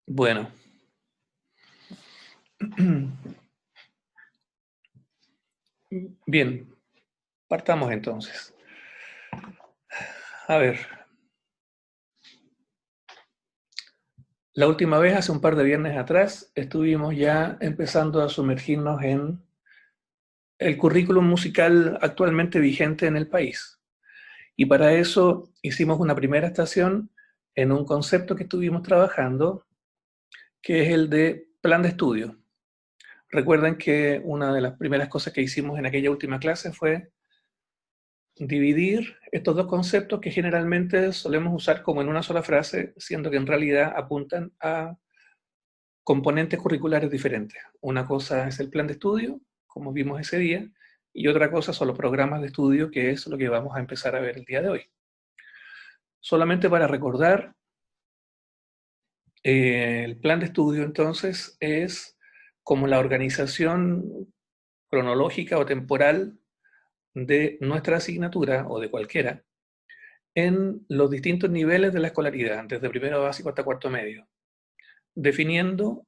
Bueno. Bien, partamos entonces. A ver. La última vez, hace un par de viernes atrás, estuvimos ya empezando a sumergirnos en el currículum musical actualmente vigente en el país. Y para eso hicimos una primera estación en un concepto que estuvimos trabajando, que es el de plan de estudio. Recuerden que una de las primeras cosas que hicimos en aquella última clase fue dividir estos dos conceptos que generalmente solemos usar como en una sola frase, siendo que en realidad apuntan a componentes curriculares diferentes. Una cosa es el plan de estudio, como vimos ese día, y otra cosa son los programas de estudio, que es lo que vamos a empezar a ver el día de hoy. Solamente para recordar, el plan de estudio entonces es como la organización cronológica o temporal de nuestra asignatura o de cualquiera en los distintos niveles de la escolaridad, desde primero básico hasta cuarto medio, definiendo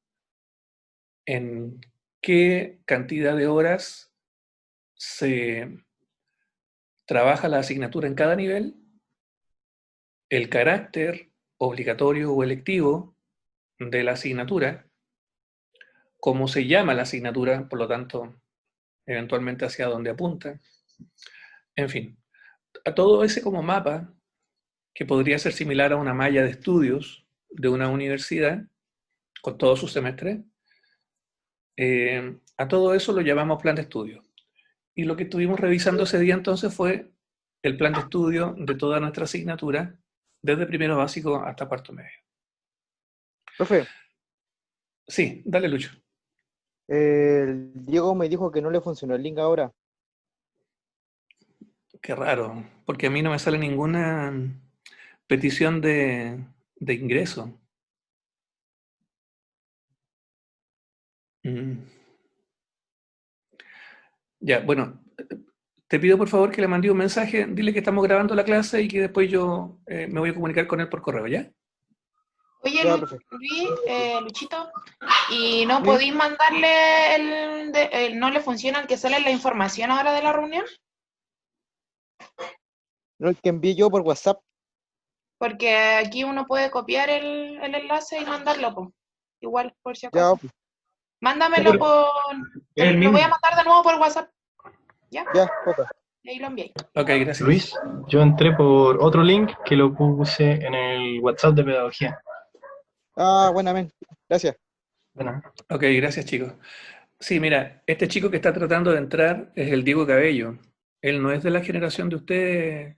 en qué cantidad de horas se trabaja la asignatura en cada nivel, el carácter obligatorio o electivo de la asignatura, cómo se llama la asignatura, por lo tanto, eventualmente hacia dónde apunta, en fin, a todo ese como mapa que podría ser similar a una malla de estudios de una universidad con todo su semestre, a todo eso lo llamamos plan de estudio. Y lo que estuvimos revisando ese día entonces fue el plan de estudio de toda nuestra asignatura, desde primero básico hasta cuarto medio. Profe, Sí, dale, Lucho. el Diego me dijo que no le funcionó el link ahora. Qué raro, porque a mí no me sale ninguna petición de ingreso. Mm. Ya, bueno, te pido por favor que le mande un mensaje, dile que estamos grabando la clase y que después yo me voy a comunicar con él por correo, ¿ya? Oye, Ya, profe. Luchito, ¿y no ¿Sí? podéis mandarle no le funciona el que sale la información ahora de la reunión? No, el que envié yo por WhatsApp. Porque aquí uno puede copiar el enlace y mandarlo, po. Igual, por si Ya, acaso. Mándamelo Pero por... es el Lo voy a mismo. mandar de nuevo por WhatsApp, ¿ya? ya, ok. Y ahí lo envié. Ok, gracias. Luis, yo entré por otro link que lo puse en el WhatsApp de pedagogía. Ah, buenamente. Gracias. Bueno, Ok, gracias chicos. Sí, mira, este chico que está tratando de entrar es el Diego Cabello. Él no es de la generación de ustedes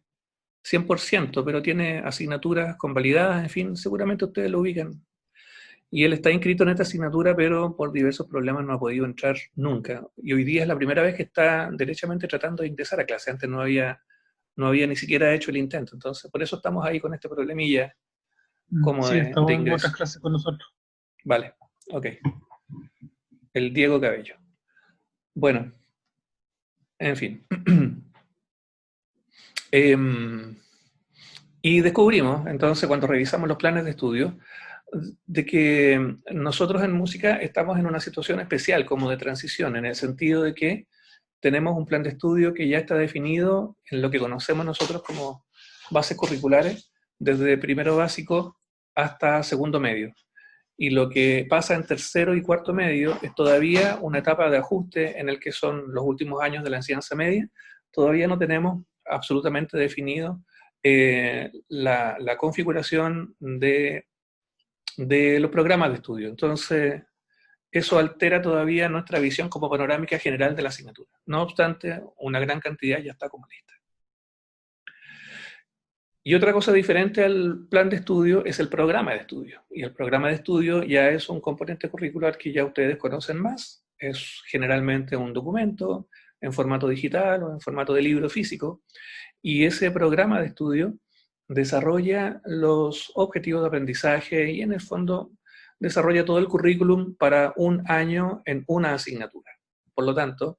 100%, pero tiene asignaturas convalidadas, en fin, seguramente ustedes lo ubican. Y él está inscrito en esta asignatura, pero por diversos problemas no ha podido entrar nunca. Y hoy día es la primera vez que está derechamente tratando de ingresar a clase. Antes no había ni siquiera hecho el intento. Entonces, por eso estamos ahí con este problemilla como sí, de estamos en ingreso. otras clases con nosotros. Vale, ok. El Diego Cabello. Bueno, en fin. Y descubrimos, entonces, cuando revisamos los planes de estudio, de que nosotros en música estamos en una situación especial, como de transición, en el sentido de que tenemos un plan de estudio que ya está definido en lo que conocemos nosotros como bases curriculares, desde primero básico hasta segundo medio. Y lo que pasa en tercero y cuarto medio es todavía una etapa de ajuste en el que son los últimos años de la enseñanza media. Todavía no tenemos absolutamente definido la configuración de los programas de estudio. Entonces, eso altera todavía nuestra visión como panorámica general de la asignatura. No obstante, una gran cantidad ya está como lista. Y otra cosa diferente al plan de estudio es el programa de estudio. Y el programa de estudio ya es un componente curricular que ya ustedes conocen más. Es generalmente un documento en formato digital o en formato de libro físico. Y ese programa de estudio desarrolla los objetivos de aprendizaje y en el fondo desarrolla todo el currículum para un año en una asignatura. Por lo tanto,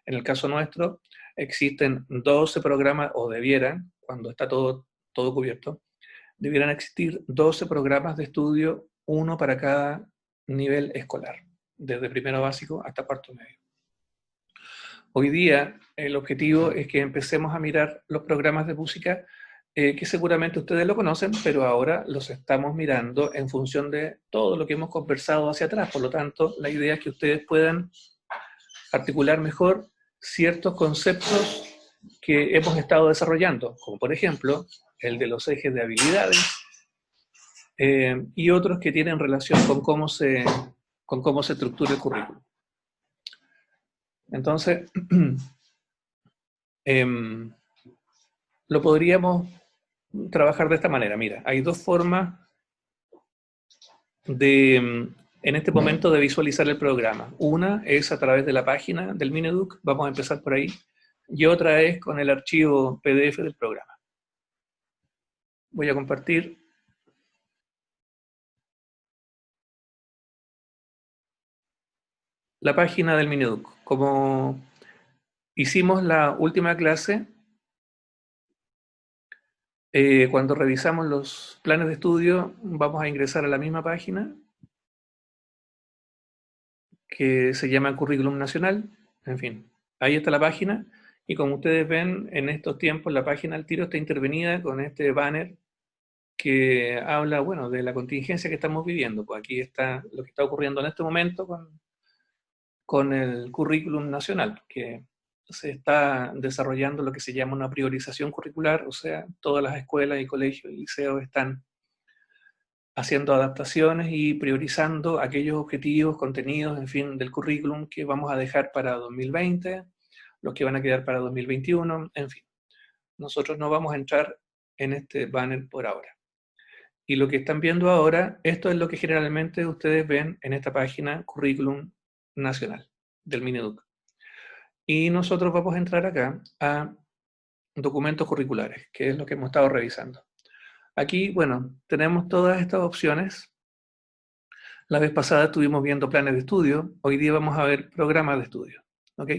en el caso nuestro, existen 12 programas, o debieran, cuando está todo cubierto, debieran existir 12 programas de estudio uno para cada nivel escolar, desde primero básico hasta cuarto medio. Hoy día el objetivo es que empecemos a mirar los programas de música que seguramente ustedes lo conocen, pero ahora los estamos mirando en función de todo lo que hemos conversado hacia atrás. Por lo tanto, la idea es que ustedes puedan articular mejor ciertos conceptos que hemos estado desarrollando, como por ejemplo el de los ejes de habilidades y otros que tienen relación con cómo se estructura el currículum. Entonces, lo podríamos trabajar de esta manera. Mira, hay dos formas en este momento de visualizar el programa. Una es a través de la página del Mineduc, vamos a empezar por ahí, y otra es con el archivo PDF del programa. Voy a compartir. La página del Mineduc. Como hicimos la última clase, cuando revisamos los planes de estudio, vamos a ingresar a la misma página que se llama Currículum Nacional. En fin, ahí está la página. Y como ustedes ven, en estos tiempos la página al tiro está intervenida con este banner que habla, bueno, de la contingencia que estamos viviendo. Pues aquí está lo que está ocurriendo en este momento con el currículum nacional, que se está desarrollando lo que se llama una priorización curricular, o sea, todas las escuelas y colegios y liceos están haciendo adaptaciones y priorizando aquellos objetivos, contenidos, en fin, del currículum que vamos a dejar para 2020, los que van a quedar para 2021, en fin. Nosotros no vamos a entrar en este banner por ahora. Y lo que están viendo ahora, esto es lo que generalmente ustedes ven en esta página Currículum Nacional del Mineduc. Y nosotros vamos a entrar acá a documentos curriculares, que es lo que hemos estado revisando. Aquí, bueno, tenemos todas estas opciones. La vez pasada estuvimos viendo planes de estudio, hoy día vamos a ver programas de estudio. ¿Ok?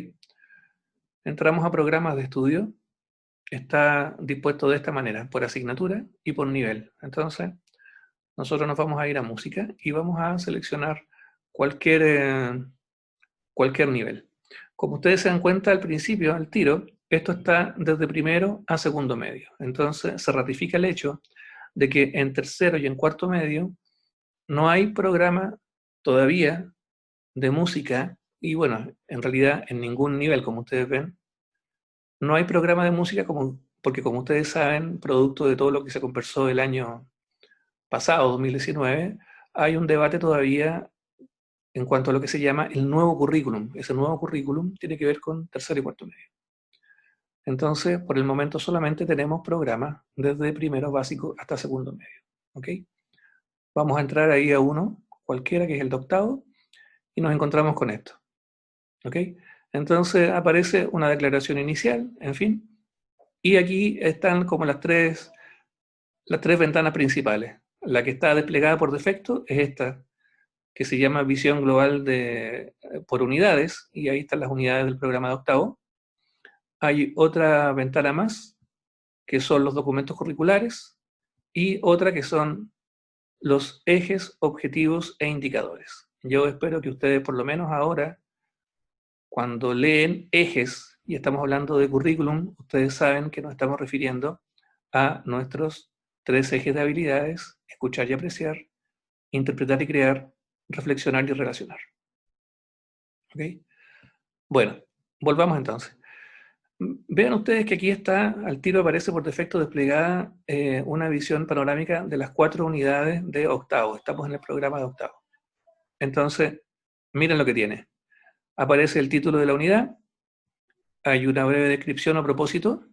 Entramos a programas de estudio, está dispuesto de esta manera, por asignatura y por nivel. Entonces, nosotros nos vamos a ir a música y vamos a seleccionar cualquier nivel. Como ustedes se dan cuenta al principio, al tiro, esto está desde primero a segundo medio. Entonces se ratifica el hecho de que en tercero y en cuarto medio no hay programa todavía de música, y bueno, en realidad en ningún nivel, como ustedes ven, no hay programa de música porque como ustedes saben, producto de todo lo que se conversó el año pasado, 2019, hay un debate todavía en cuanto a lo que se llama el nuevo currículum. Ese nuevo currículum tiene que ver con tercero y cuarto medio. Entonces, por el momento solamente tenemos programas desde primero básico hasta segundo medio. ¿Ok? Vamos a entrar ahí a uno, cualquiera, que es el de octavo, y nos encontramos con esto. ¿Ok? Entonces aparece una declaración inicial, en fin, y aquí están como las tres ventanas principales. La que está desplegada por defecto es esta, que se llama Visión Global por unidades, y ahí están las unidades del programa de octavo. Hay otra ventana más, que son los documentos curriculares, y otra que son los ejes, objetivos e indicadores. Yo espero que ustedes, por lo menos ahora, cuando leen ejes, y estamos hablando de currículum, ustedes saben que nos estamos refiriendo a nuestros 3 ejes de habilidades: escuchar y apreciar, interpretar y crear, reflexionar y relacionar. ¿Ok? Bueno, volvamos entonces. Vean ustedes que aquí está, al tiro aparece por defecto desplegada una visión panorámica de las 4 unidades de octavo. Estamos en el programa de octavo. Entonces, miren lo que tiene. Aparece el título de la unidad, hay una breve descripción a propósito,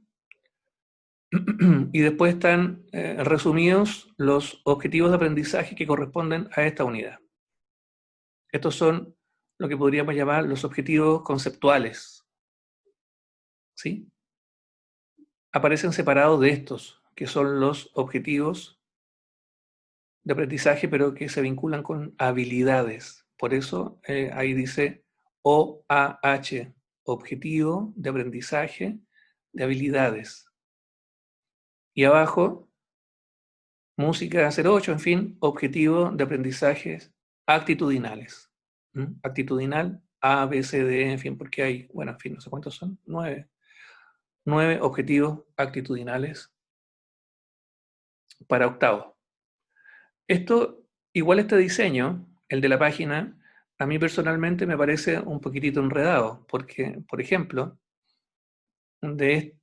y después están resumidos los objetivos de aprendizaje que corresponden a esta unidad. Estos son lo que podríamos llamar los objetivos conceptuales. ¿Sí? Aparecen separados de estos, que son los objetivos de aprendizaje, pero que se vinculan con habilidades. Por eso ahí dice OAH, objetivo de aprendizaje de habilidades. Y abajo música 08, en fin, objetivo de aprendizajes actitudinales. Actitudinal, A, B, C, D, en fin, porque hay, bueno, en fin, no sé cuántos son, 9 objetivos actitudinales para octavo. Esto, igual este diseño, el de la página, a mí personalmente me parece un poquitito enredado, porque, por ejemplo, de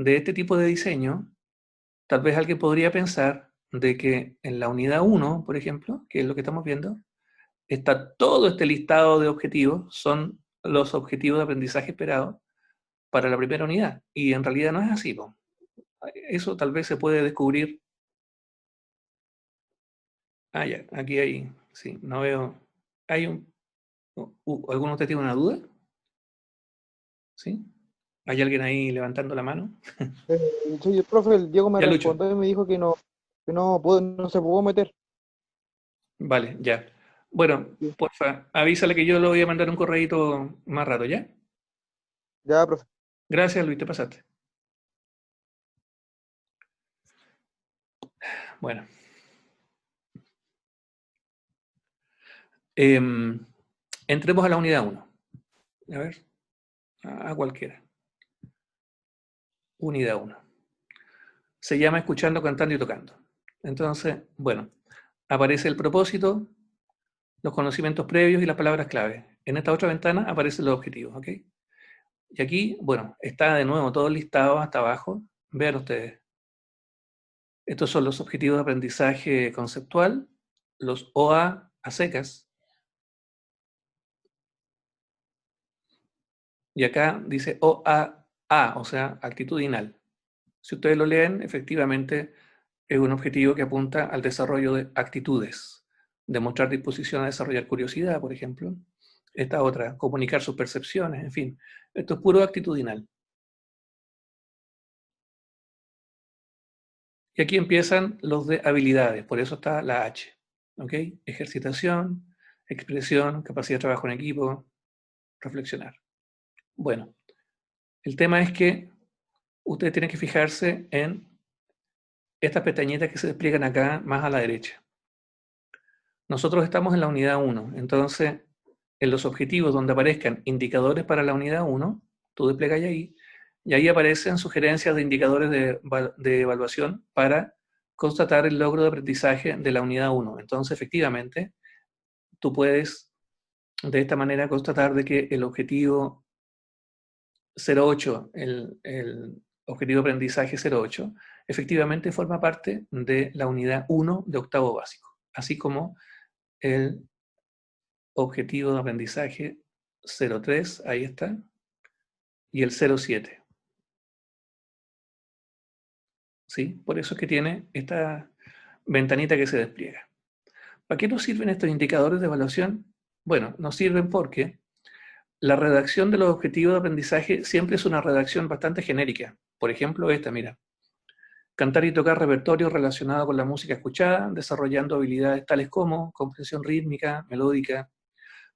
este tipo de diseño, tal vez alguien podría pensar de que en la unidad 1, por ejemplo, que es lo que estamos viendo, está todo este listado de objetivos, son los objetivos de aprendizaje esperados para la primera unidad. Y en realidad no es así, po. Eso tal vez se puede descubrir. Ah, ya, aquí hay, sí, no veo. ¿Hay ¿alguno de ustedes tiene una duda? ¿Sí? ¿Hay alguien ahí levantando la mano? Soy el profe, el Diego me Ya, Lucho. respondió y me dijo que no no se pudo meter. Vale, ya. Bueno, Sí. porfa, avísale que yo le voy a mandar un correíto más rato, ¿ya? Ya, profe. Gracias, Luis, te pasaste. Bueno. Entremos a la unidad 1. A ver, a cualquiera. Unidad 1. Se llama Escuchando, Cantando y Tocando. Entonces, bueno, aparece el propósito, los conocimientos previos y las palabras clave. En esta otra ventana aparecen los objetivos, ¿ok? Y aquí, bueno, está de nuevo todo listado hasta abajo. Vean ustedes. Estos son los objetivos de aprendizaje conceptual, los OA a secas. Y acá dice OAA, o sea, actitudinal. Si ustedes lo leen, efectivamente es un objetivo que apunta al desarrollo de actitudes, demostrar disposición a desarrollar curiosidad, por ejemplo. Esta otra, comunicar sus percepciones, en fin. Esto es puro actitudinal. Y aquí empiezan los de habilidades, por eso está la H. ¿Ok? Ejercitación, expresión, capacidad de trabajo en equipo, reflexionar. Bueno, el tema es que ustedes tienen que fijarse en estas pestañitas que se despliegan acá más a la derecha. Nosotros estamos en la unidad 1, entonces en los objetivos donde aparezcan indicadores para la unidad 1, tú desplegas ahí, y ahí aparecen sugerencias de indicadores de evaluación para constatar el logro de aprendizaje de la unidad 1. Entonces, efectivamente, tú puedes de esta manera constatar de que el objetivo 08, el objetivo de aprendizaje 08, efectivamente forma parte de la unidad 1 de octavo básico, así como el objetivo de aprendizaje 03, ahí está, y el 07. ¿Sí? Por eso es que tiene esta ventanita que se despliega. ¿Para qué nos sirven estos indicadores de evaluación? Bueno, nos sirven porque la redacción de los objetivos de aprendizaje siempre es una redacción bastante genérica. Por ejemplo, esta, mira. Cantar y tocar repertorio relacionado con la música escuchada, desarrollando habilidades tales como comprensión rítmica, melódica,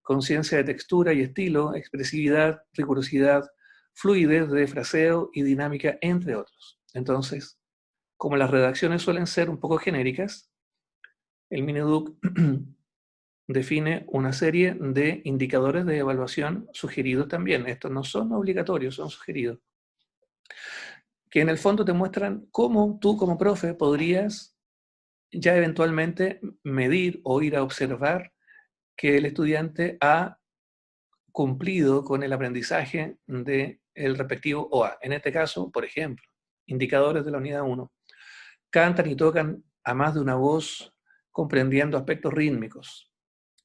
conciencia de textura y estilo, expresividad, rigurosidad, fluidez de fraseo y dinámica, entre otros. Entonces, como las redacciones suelen ser un poco genéricas, el Mineduc define una serie de indicadores de evaluación sugeridos también. Estos no son obligatorios, son sugeridos. Que en el fondo te muestran cómo tú como profe podrías ya eventualmente medir o ir a observar que el estudiante ha cumplido con el aprendizaje del respectivo OA. En este caso, por ejemplo, indicadores de la unidad 1. Cantan y tocan a más de una voz comprendiendo aspectos rítmicos.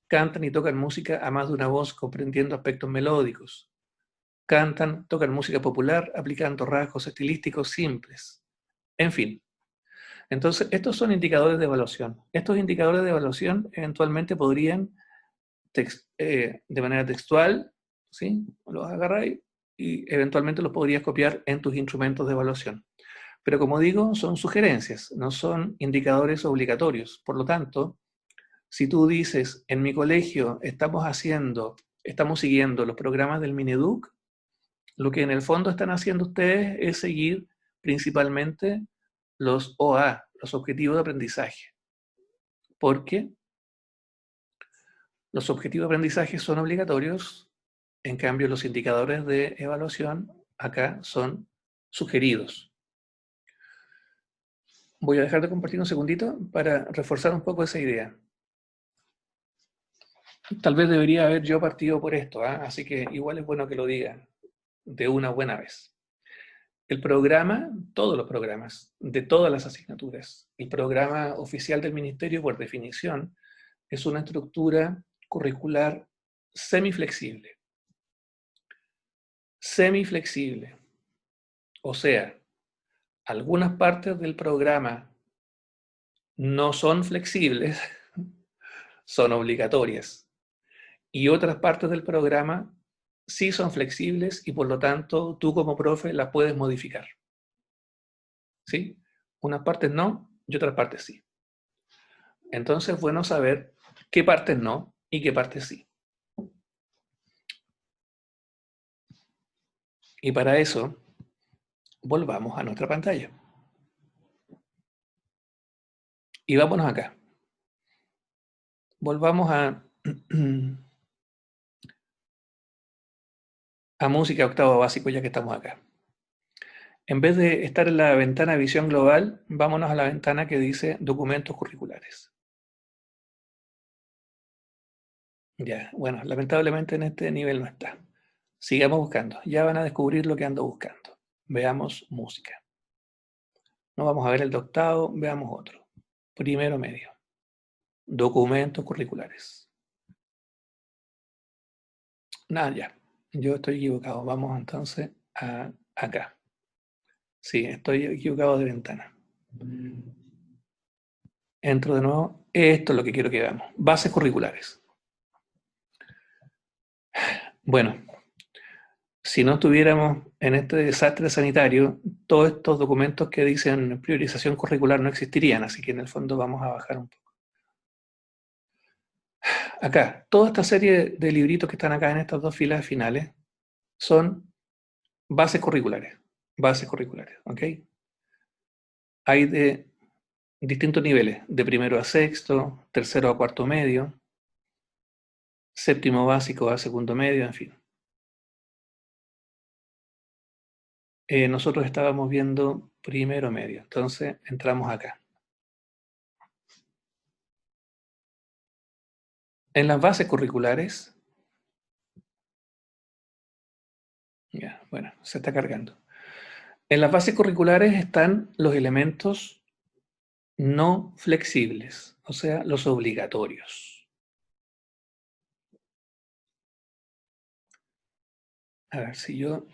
Cantan y tocan música a más de una voz comprendiendo aspectos melódicos. Cantan, tocan música popular aplicando rasgos estilísticos simples. En fin. Entonces, estos son indicadores de evaluación. Estos indicadores de evaluación eventualmente podrían, de manera textual, ¿sí? Los agarráis y eventualmente los podrías copiar en tus instrumentos de evaluación. Pero como digo, son sugerencias, no son indicadores obligatorios. Por lo tanto, si tú dices, en mi colegio estamos siguiendo los programas del Mineduc, lo que en el fondo están haciendo ustedes es seguir principalmente los OA, los objetivos de aprendizaje. Porque los objetivos de aprendizaje son obligatorios, en cambio los indicadores de evaluación acá son sugeridos. Voy a dejar de compartir un segundito para reforzar un poco esa idea. Tal vez debería haber yo partido por esto, así que igual es bueno que lo diga de una buena vez. El programa, todos los programas, de todas las asignaturas, el programa oficial del Ministerio, por definición, es una estructura curricular semiflexible. Semiflexible. O sea, algunas partes del programa no son flexibles, son obligatorias. Y otras partes del programa sí son flexibles y por lo tanto tú como profe las puedes modificar. ¿Sí? Unas partes no y otras partes sí. Entonces es bueno saber qué partes no y qué partes sí. Y para eso, volvamos a nuestra pantalla. Y vámonos acá. Volvamos a música octavo básico ya que estamos acá. En vez de estar en la ventana visión global, vámonos a la ventana que dice documentos curriculares. Ya, bueno, lamentablemente en este nivel no está. Sigamos buscando. Ya van a descubrir lo que ando buscando. Veamos música. No vamos a ver el de octavo, veamos otro. Primero medio. Documentos curriculares. Nada, ya. Yo estoy equivocado. Vamos entonces a acá. Sí, estoy equivocado de ventana. Entro de nuevo. Esto es lo que quiero que veamos. Bases curriculares. Bueno, si no estuviéramos en este desastre sanitario, todos estos documentos que dicen priorización curricular no existirían, así que en el fondo vamos a bajar un poco. Acá, toda esta serie de libritos que están acá en estas dos filas finales son bases curriculares, ¿ok? Hay de distintos niveles, de primero a sexto, tercero a cuarto medio, séptimo básico a segundo medio, en fin. Nosotros estábamos viendo primero medio, entonces entramos acá. En las bases curriculares, ya, bueno, se está cargando. En las bases curriculares están los elementos no flexibles, o sea, los obligatorios. A ver, si yo...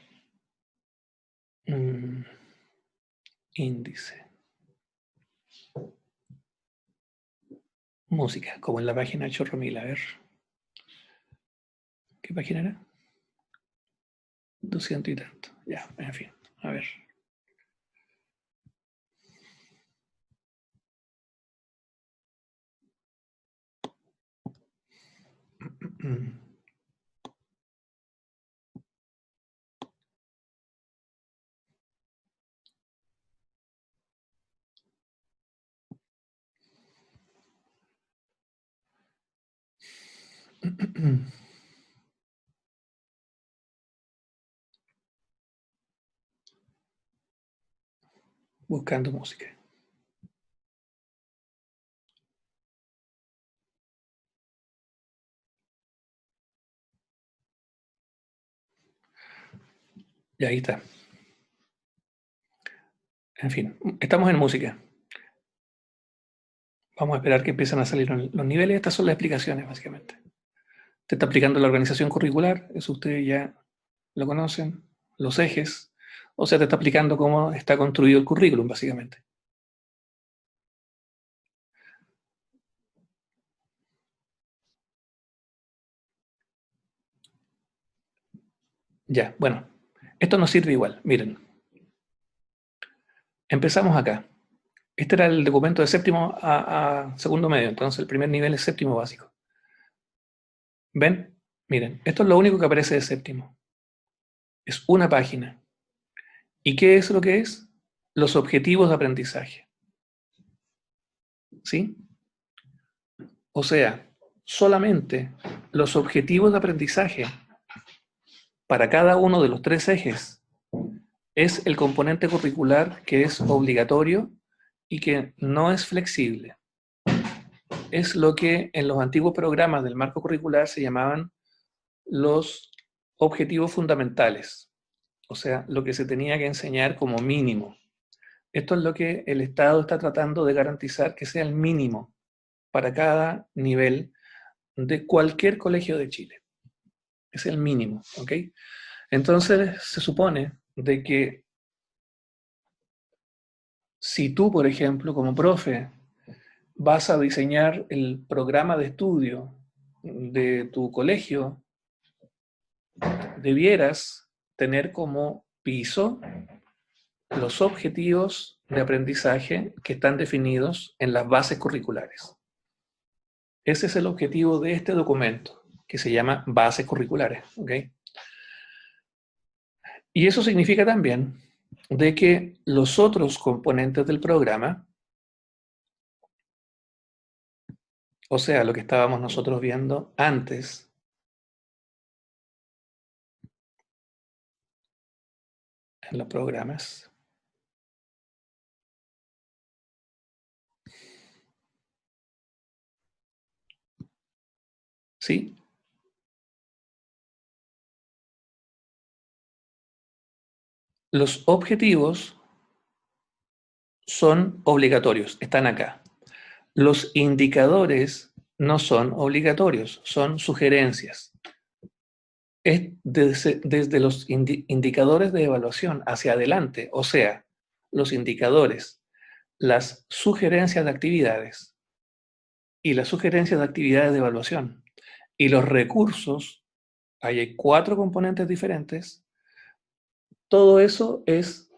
índice. Música, como en la página Chorromil, a ver. ¿Qué página era? 200 y tanto. Ya, en fin, a ver. Buscando música. Y ahí está. En fin, estamos en música. Vamos a esperar que empiecen a salir los niveles. Estas son las explicaciones, básicamente. Te está aplicando la organización curricular, eso ustedes ya lo conocen, los ejes, o sea, te está explicando cómo está construido el currículum, básicamente. Ya, bueno, esto nos sirve igual, miren. Empezamos acá. Este era el documento de séptimo a segundo medio, entonces el primer nivel es séptimo básico. ¿Ven? Miren, esto es lo único que aparece de séptimo. Es una página. ¿Y qué es lo que es? Los objetivos de aprendizaje. ¿sí? O sea, solamente los objetivos de aprendizaje para cada uno de los 3 ejes es el componente curricular que es obligatorio y que no es flexible. Es lo que en los antiguos programas del marco curricular se llamaban los objetivos fundamentales, o sea, lo que se tenía que enseñar como mínimo. Esto es lo que el Estado está tratando de garantizar que sea el mínimo para cada nivel de cualquier colegio de Chile. Es el mínimo, ¿ok? Entonces se supone de que si tú, por ejemplo, como profe, vas a diseñar el programa de estudio de tu colegio, debieras tener como piso los objetivos de aprendizaje que están definidos en las bases curriculares. Ese es el objetivo de este documento, que se llama bases curriculares, ¿ok? Y eso significa también de que los otros componentes del programa, o sea, lo que estábamos nosotros viendo antes, en los programas, ¿sí? Los objetivos son obligatorios, están acá. Los indicadores no son obligatorios, son sugerencias. Es desde los indicadores de evaluación hacia adelante, o sea, los indicadores, las sugerencias de actividades y las sugerencias de actividades de evaluación y los recursos, ahí hay 4 componentes diferentes, todo eso es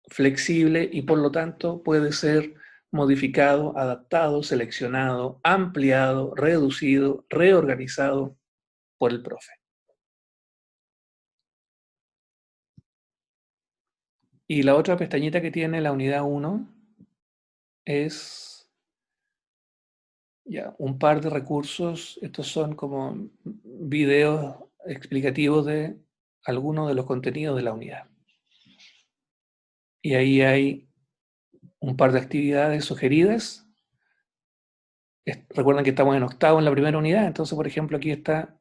flexible y por lo tanto puede ser modificado, adaptado, seleccionado, ampliado, reducido, reorganizado por el profe. Y la otra pestañita que tiene la unidad 1 es ya un par de recursos. Estos son como videos explicativos de algunos de los contenidos de la unidad. Y ahí hay un par de actividades sugeridas. Recuerden que estamos en octavo en la primera unidad, entonces, por ejemplo, aquí está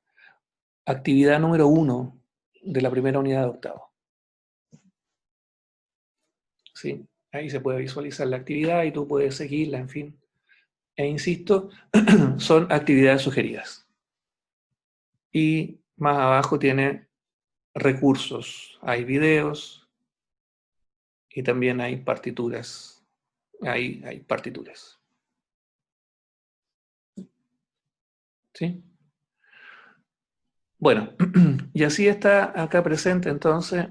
actividad número 1 de la primera unidad de octavo. ¿Sí? Ahí se puede visualizar la actividad y tú puedes seguirla, en fin. E insisto, son actividades sugeridas. Y más abajo tiene recursos. Hay videos y también hay partituras. Ahí hay partituras. ¿Sí? Bueno, y así está acá presente entonces.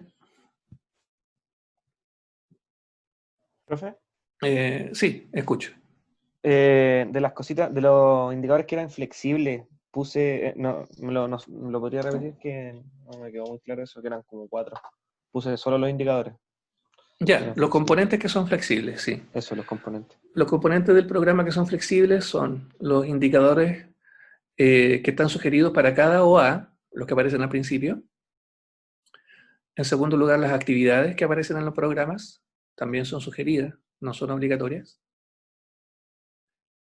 Profe, Sí, escucho. de las cositas, de los indicadores que eran flexibles, puse, no, me lo podría repetir que no me quedó muy claro eso, que eran como 4. Puse solo los indicadores, que Ya, eran los flexibles. componentes que son flexibles, sí. Eso, los componentes. Los componentes del programa que son flexibles son los indicadores que están sugeridos para cada OA, los que aparecen al principio. En segundo lugar, las actividades que aparecen en los programas también son sugeridas, no son obligatorias.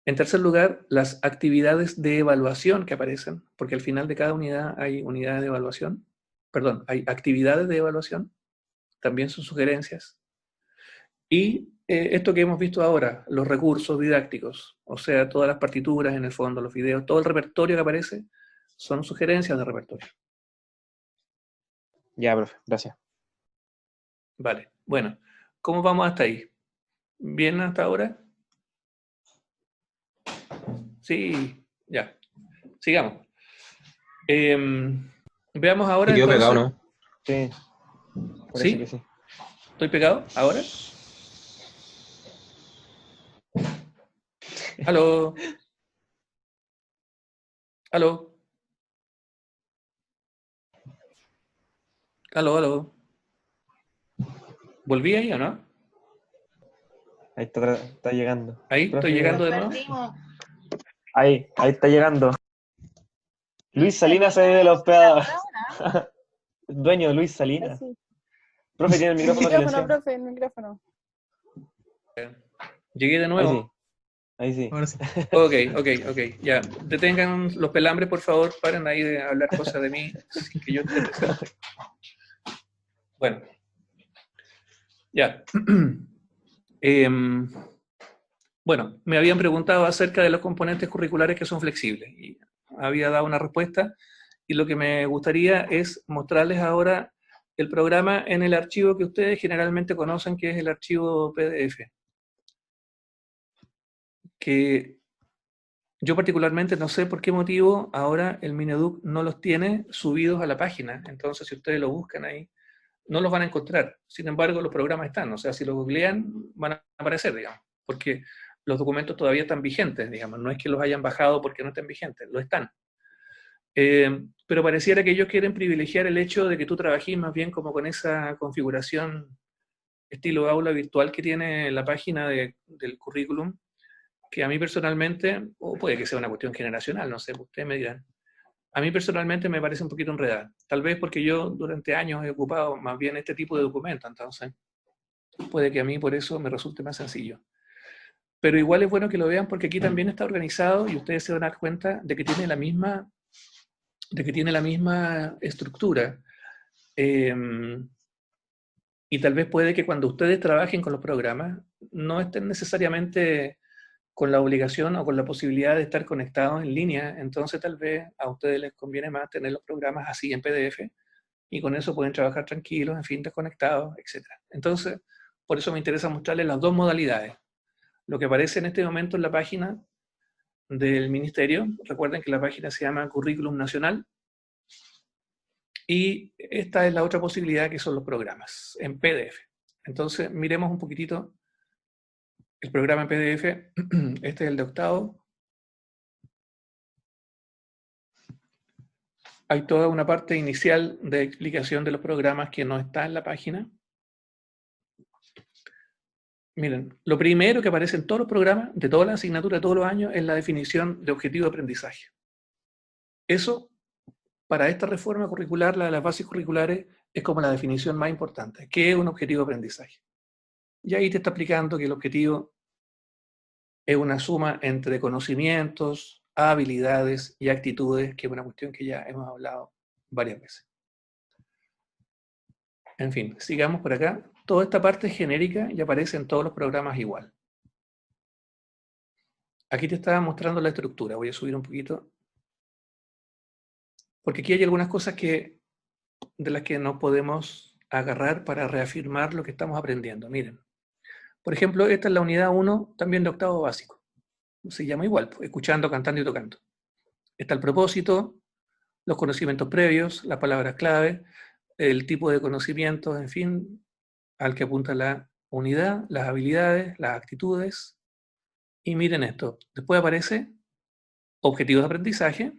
En tercer lugar, las actividades de evaluación que aparecen, porque al final de cada unidad hay unidades de evaluación, perdón, hay actividades de evaluación, también son sugerencias. Y esto que hemos visto ahora, los recursos didácticos, o sea, todas las partituras en el fondo, los videos, todo el repertorio que aparece, son sugerencias de repertorio. Ya, profe, gracias. Vale, bueno, ¿cómo vamos hasta ahí? ¿Bien hasta ahora? Sí, ya. Sigamos. Veamos ahora Se quedó pegado, entonces. ¿no? Sí, parece que ¿Sí? sí. ¿Estoy pegado ahora? ¿Aló? ¿Aló? ¿Aló? ¿Aló? ¿Volví ahí o no? Ahí está llegando. Ahí estoy Profe, llegando de Nos nuevo. perdimos. ahí está llegando. Luis Salinas es el ¿está hospedador. ahora o no? Dueño Luis Ay, Salinas. sí. Profe, tiene el El micrófono micrófono, silenciado. profe, el micrófono. Llegué de Ahí nuevo. sí. Ahí sí. Ahora sí. Ok. Ya. Detengan los pelambres, por favor. Paren ahí de hablar cosas de mí sin que yo esté presente. Bueno. Ya. Bueno, me habían preguntado acerca de los componentes curriculares que son flexibles. Y había dado una respuesta. Y lo que me gustaría es mostrarles ahora el programa en el archivo que ustedes generalmente conocen, que es el archivo PDF. Que yo particularmente no sé por qué motivo ahora el Mineduc no los tiene subidos a la página. Entonces, si ustedes lo buscan ahí, no los van a encontrar. Sin embargo, los programas están. O sea, si los googlean, van a aparecer, digamos. Porque los documentos todavía están vigentes, digamos. No es que los hayan bajado porque no estén vigentes, lo están. Pero pareciera que ellos quieren privilegiar el hecho de que tú trabajes más bien como con esa configuración estilo aula virtual que tiene la página del currículum, que a mí personalmente, o puede que sea una cuestión generacional, no sé, ustedes me dirán, a mí personalmente me parece un poquito enredada. Tal vez porque yo durante años he ocupado más bien este tipo de documentos, entonces puede que a mí por eso me resulte más sencillo. Pero igual es bueno que lo vean porque aquí también está organizado y ustedes se van a dar cuenta de que tiene la misma estructura. Y tal vez puede que cuando ustedes trabajen con los programas no estén necesariamente con la obligación o con la posibilidad de estar conectados en línea, entonces tal vez a ustedes les conviene más tener los programas así en PDF y con eso pueden trabajar tranquilos, en fin, desconectados, etc. Entonces, por eso me interesa mostrarles las dos modalidades. Lo que aparece en este momento en la página del Ministerio, recuerden que la página se llama Currículum Nacional, y esta es la otra posibilidad que son los programas en PDF. Entonces, miremos un poquitito el programa en PDF. Este es el de octavo. Hay toda una parte inicial de explicación de los programas que no está en la página. Miren, lo primero que aparece en todos los programas, de todas las asignaturas, de todos los años, es la definición de objetivo de aprendizaje. Eso, para esta reforma curricular, la de las bases curriculares, es como la definición más importante. ¿Qué es un objetivo de aprendizaje? Y ahí te está explicando que el objetivo es una suma entre conocimientos, habilidades y actitudes, que es una cuestión que ya hemos hablado varias veces. En fin, sigamos por acá. Toda esta parte es genérica y aparece en todos los programas igual. Aquí te estaba mostrando la estructura. Voy a subir un poquito. Porque aquí hay algunas cosas de las que no podemos agarrar para reafirmar lo que estamos aprendiendo. Miren. Por ejemplo, esta es la unidad 1, también de octavo básico. Se llama igual, escuchando, cantando y tocando. Está el propósito, los conocimientos previos, las palabras clave, el tipo de conocimientos, en fin, al que apunta la unidad, las habilidades, las actitudes. Y miren esto, después aparece objetivos de aprendizaje,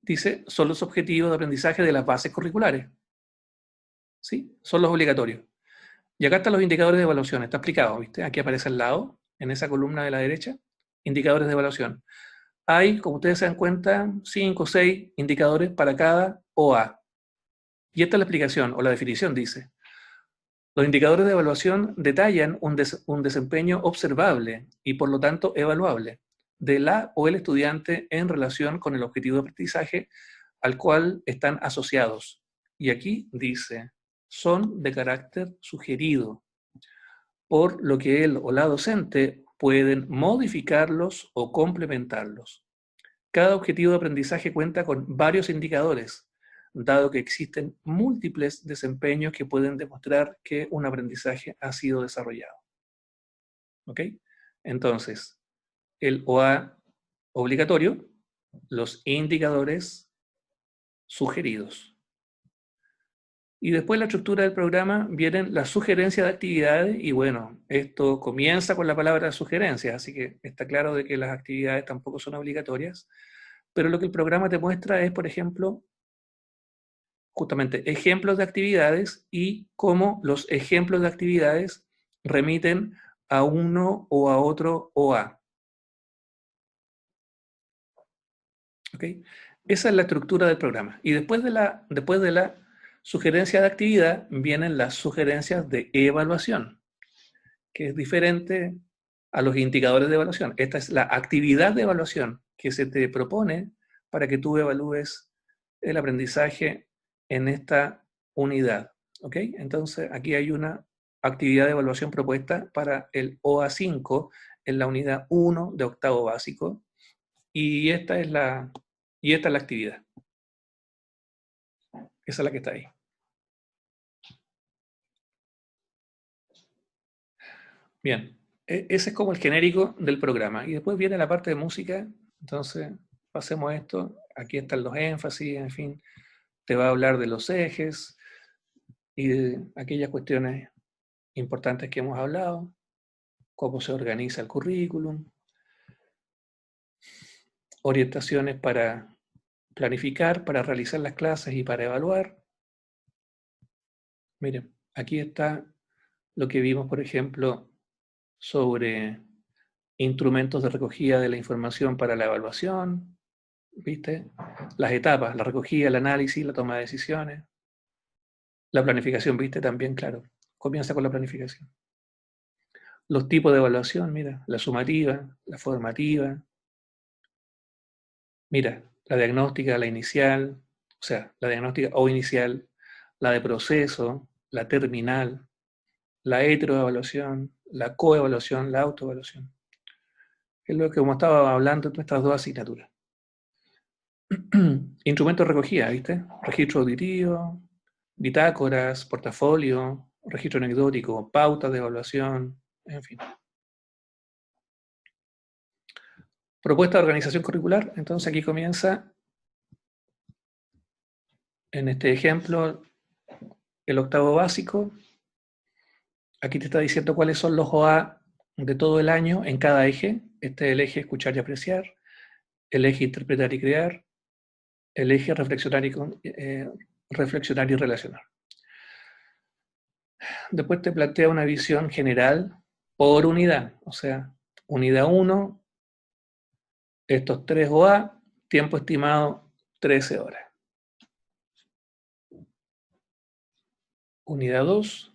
dice, son los objetivos de aprendizaje de las bases curriculares. ¿Sí? Son los obligatorios. Y acá están los indicadores de evaluación, está explicado, ¿viste? Aquí aparece al lado, en esa columna de la derecha, indicadores de evaluación. Hay, como ustedes se dan cuenta, 5 o 6 indicadores para cada OA. Y esta es la explicación, o la definición, dice. Los indicadores de evaluación detallan un desempeño observable y por lo tanto evaluable de la o el estudiante en relación con el objetivo de aprendizaje al cual están asociados. Y aquí dice, son de carácter sugerido, por lo que él o la docente pueden modificarlos o complementarlos. Cada objetivo de aprendizaje cuenta con varios indicadores, dado que existen múltiples desempeños que pueden demostrar que un aprendizaje ha sido desarrollado. ¿Ok? Entonces, el OA obligatorio, los indicadores sugeridos. Y después la estructura del programa vienen las sugerencias de actividades y bueno, esto comienza con la palabra sugerencias, así que está claro de que las actividades tampoco son obligatorias, pero lo que el programa te muestra es, por ejemplo, justamente ejemplos de actividades y cómo los ejemplos de actividades remiten a uno o a otro OA. ¿Ok? Esa es la estructura del programa. Y después de la sugerencia de actividad vienen las sugerencias de evaluación, que es diferente a los indicadores de evaluación. Esta es la actividad de evaluación que se te propone para que tú evalúes el aprendizaje en esta unidad. ¿Ok? Entonces, aquí hay una actividad de evaluación propuesta para el OA5 en la unidad 1 de octavo básico. Y esta es la actividad. Esa es la que está ahí. Bien, ese es como el genérico del programa. Y después viene la parte de música. Entonces, pasemos esto. Aquí están los énfasis, en fin. Te va a hablar de los ejes y de aquellas cuestiones importantes que hemos hablado. Cómo se organiza el currículum. Orientaciones para planificar, para realizar las clases y para evaluar. Miren, aquí está lo que vimos, por ejemplo, sobre instrumentos de recogida de la información para la evaluación, ¿viste? Las etapas, la recogida, el análisis, la toma de decisiones. La planificación, ¿viste? También, claro, comienza con la planificación. Los tipos de evaluación, mira, la sumativa, la formativa. Mira, la diagnóstica, la inicial, o sea, la diagnóstica o inicial, la de proceso, la terminal, la heteroevaluación, la coevaluación, la autoevaluación. Es lo que como estaba hablando de estas dos asignaturas. Instrumentos de recogida, ¿viste? Registro auditivo, bitácoras, portafolio, registro anecdótico, pautas de evaluación, en fin. Propuesta de organización curricular. Entonces aquí comienza, en este ejemplo, el octavo básico. Aquí te está diciendo cuáles son los OA de todo el año en cada eje. Este es el eje escuchar y apreciar, el eje interpretar y crear, el eje reflexionar y relacionar. Después te plantea una visión general por unidad, o sea, unidad 1, estos 3 OA, tiempo estimado 13 horas. Unidad 2,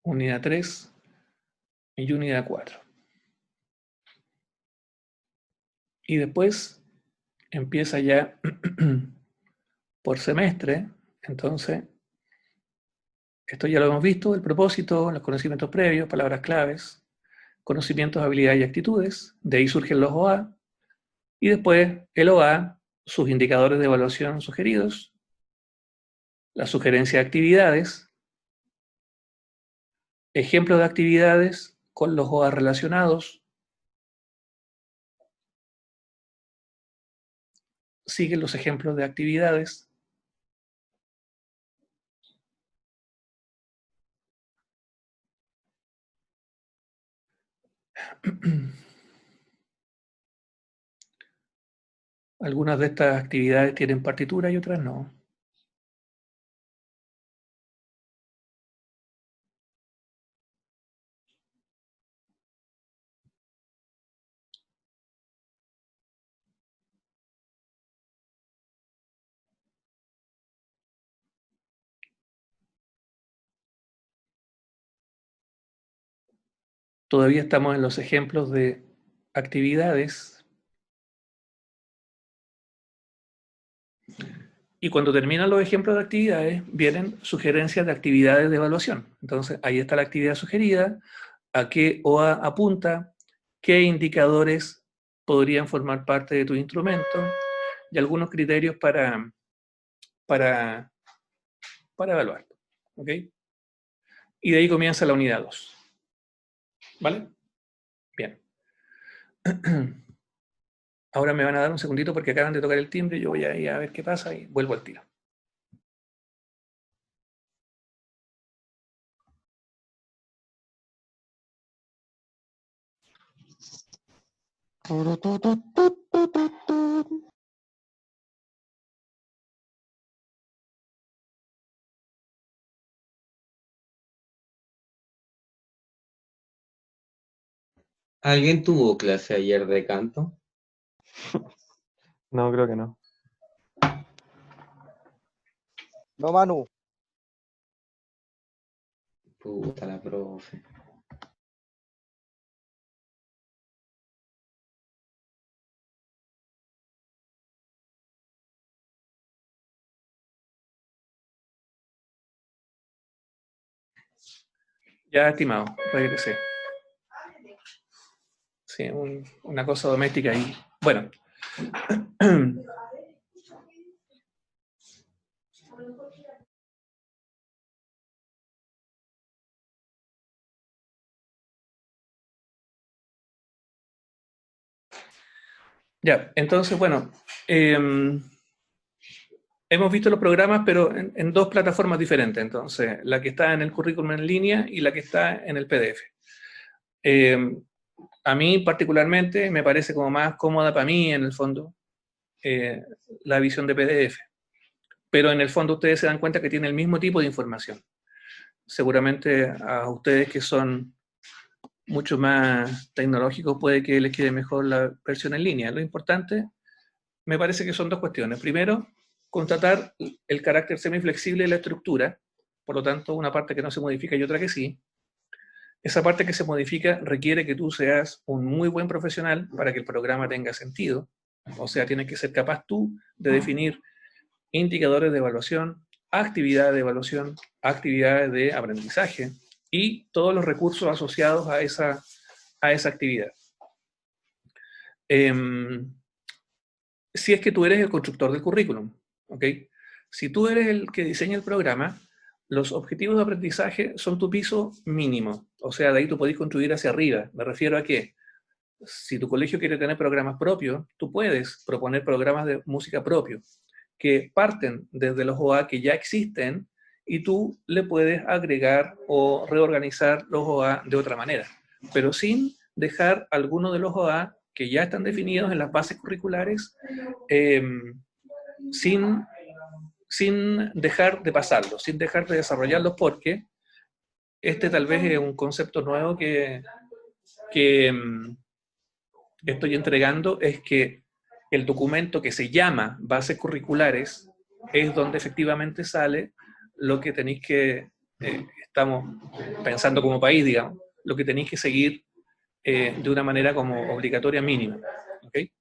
unidad 3 y unidad 4. Y después empieza ya por semestre, entonces, esto ya lo hemos visto, el propósito, los conocimientos previos, palabras claves, conocimientos, habilidades y actitudes, de ahí surgen los OA, y después el OA, sus indicadores de evaluación sugeridos, la sugerencia de actividades, ejemplos de actividades con los OA relacionados, siguen los ejemplos de actividades, algunas de estas actividades tienen partitura y otras no. Todavía estamos en los ejemplos de actividades. Y cuando terminan los ejemplos de actividades, vienen sugerencias de actividades de evaluación. Entonces, ahí está la actividad sugerida, a qué OA apunta, qué indicadores podrían formar parte de tu instrumento y algunos criterios para evaluar. ¿Ok? Y de ahí comienza la unidad 2. ¿Vale? Bien. Ahora me van a dar un segundito porque acaban de tocar el timbre, yo voy a ir a ver qué pasa y vuelvo al tiro. ¿Alguien tuvo clase ayer de canto? No, creo que no. No, Manu. Puta la profe. Ya, estimado, regresé. Sí, una cosa doméstica ahí. Bueno. Ya, entonces, bueno, hemos visto los programas, pero en dos plataformas diferentes. Entonces, la que está en el currículum en línea y la que está en el PDF. A mí particularmente me parece como más cómoda para mí, en el fondo, la visión de PDF. Pero en el fondo ustedes se dan cuenta que tiene el mismo tipo de información. Seguramente a ustedes que son mucho más tecnológicos puede que les quede mejor la versión en línea. Lo importante, me parece que son dos cuestiones. Primero, constatar el carácter semiflexible de la estructura, por lo tanto, una parte que no se modifica y otra que sí. Esa parte que se modifica requiere que tú seas un muy buen profesional para que el programa tenga sentido. O sea, tienes que ser capaz tú de definir indicadores de evaluación, actividades de evaluación, actividades de aprendizaje y todos los recursos asociados a esa actividad. Si es que tú eres el constructor del currículum, ¿ok? Si tú eres el que diseña el programa, los objetivos de aprendizaje son tu piso mínimo. O sea, de ahí tú podés construir hacia arriba. Me refiero a que si tu colegio quiere tener programas propios, tú puedes proponer programas de música propios que parten desde los OA que ya existen y tú le puedes agregar o reorganizar los OA de otra manera, pero sin dejar algunos de los OA que ya están definidos en las bases curriculares sin dejar de pasarlos, sin dejar de desarrollarlos, porque este tal vez es un concepto nuevo que estoy entregando, es que el documento que se llama bases curriculares es donde efectivamente sale lo que tenéis que, estamos pensando como país, digamos, lo que tenéis que seguir de una manera como obligatoria mínima. ¿Okay?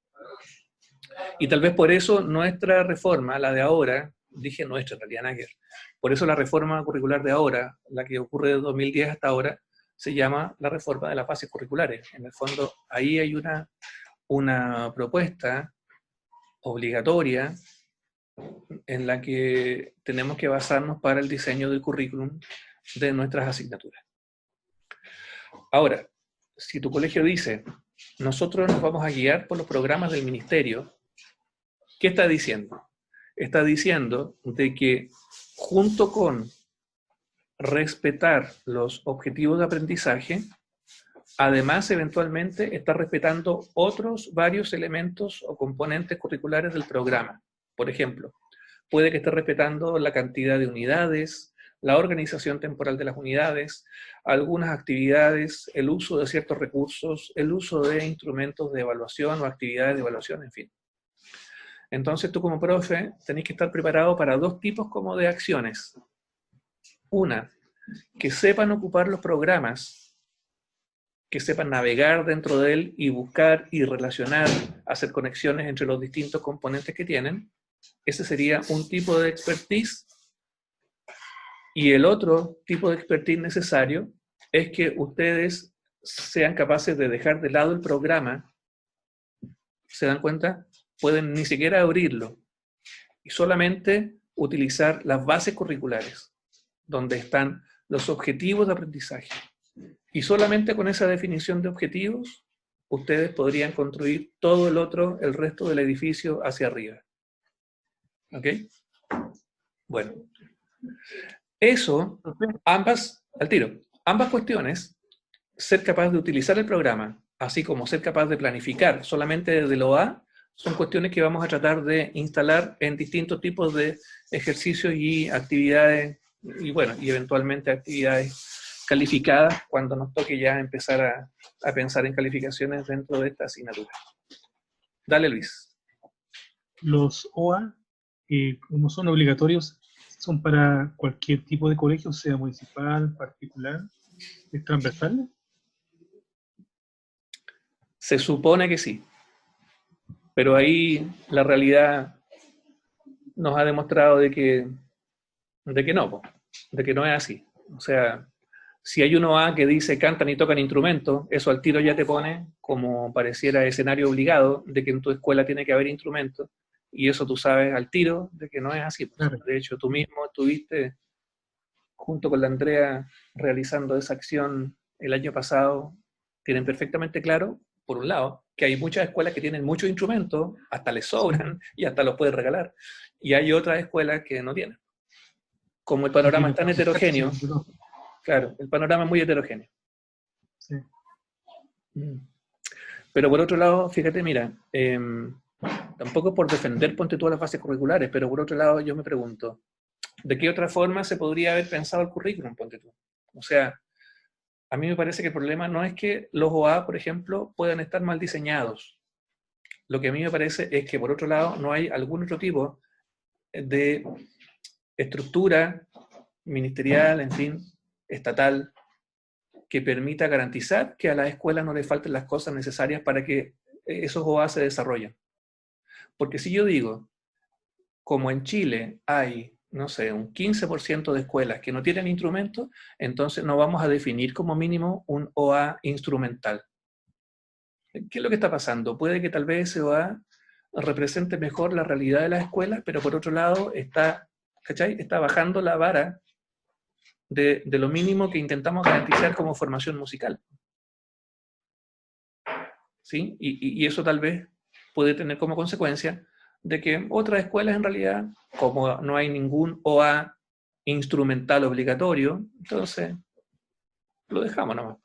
Y tal vez por eso nuestra reforma, la de ahora, dije nuestra en realidad, Náger, por eso la reforma curricular de ahora, la que ocurre de 2010 hasta ahora, se llama la reforma de las bases curriculares. En el fondo, ahí hay una propuesta obligatoria en la que tenemos que basarnos para el diseño del currículum de nuestras asignaturas. Ahora, si tu colegio dice, nosotros nos vamos a guiar por los programas del ministerio, ¿qué está diciendo? Está diciendo de que junto con respetar los objetivos de aprendizaje, además, eventualmente, está respetando otros varios elementos o componentes curriculares del programa. Por ejemplo, puede que esté respetando la cantidad de unidades, la organización temporal de las unidades, algunas actividades, el uso de ciertos recursos, el uso de instrumentos de evaluación o actividades de evaluación, en fin. Entonces, tú como profe tenés que estar preparado para dos tipos como de acciones. Una, que sepan ocupar los programas, que sepan navegar dentro de él y buscar y relacionar, hacer conexiones entre los distintos componentes que tienen. Ese sería un tipo de expertise. Y el otro tipo de expertise necesario es que ustedes sean capaces de dejar de lado el programa. ¿Se dan cuenta? Pueden ni siquiera abrirlo y solamente utilizar las bases curriculares, donde están los objetivos de aprendizaje. Y solamente con esa definición de objetivos, ustedes podrían construir todo el resto del edificio hacia arriba. ¿Ok? Bueno. Eso, ambas cuestiones, ser capaz de utilizar el programa, así como ser capaz de planificar solamente desde lo A, son cuestiones que vamos a tratar de instalar en distintos tipos de ejercicios y actividades, y bueno, y eventualmente actividades calificadas cuando nos toque ya empezar a pensar en calificaciones dentro de esta asignatura. Dale, Luis. Los OA, como son obligatorios, son para cualquier tipo de colegio, sea municipal, particular, es transversal. Se supone que sí, pero ahí la realidad nos ha demostrado de que no, de que no es así. O sea, si hay uno A que dice cantan y tocan instrumentos, eso al tiro ya te pone como pareciera escenario obligado de que en tu escuela tiene que haber instrumentos, y eso tú sabes al tiro de que no es así. Claro. De hecho, tú mismo estuviste junto con la Andrea realizando esa acción el año pasado, tienen perfectamente claro, por un lado, que hay muchas escuelas que tienen muchos instrumentos, hasta les sobran y hasta los puedes regalar, y hay otras escuelas que no tienen. Como el panorama es tan heterogéneo, claro, el panorama es muy heterogéneo. Sí. Pero por otro lado, fíjate, mira, tampoco por defender, ponte todas las bases curriculares, pero por otro lado yo me pregunto, ¿de qué otra forma se podría haber pensado el currículum, ponte tú? O sea, a mí me parece que el problema no es que los OA, por ejemplo, puedan estar mal diseñados. Lo que a mí me parece es que, por otro lado, no hay algún otro tipo de estructura ministerial, en fin, estatal, que permita garantizar que a las escuelas no les falten las cosas necesarias para que esos OA se desarrollen. Porque si yo digo, como en Chile hay, no sé, un 15% de escuelas que no tienen instrumentos, entonces no vamos a definir como mínimo un OA instrumental. ¿Qué es lo que está pasando? Puede que tal vez ese OA represente mejor la realidad de las escuelas, pero por otro lado está, ¿cachai? Está bajando la vara de lo mínimo que intentamos garantizar como formación musical. ¿Sí? Y eso tal vez puede tener como consecuencia de que otras escuelas en realidad, como no hay ningún OA instrumental obligatorio, entonces lo dejamos nomás.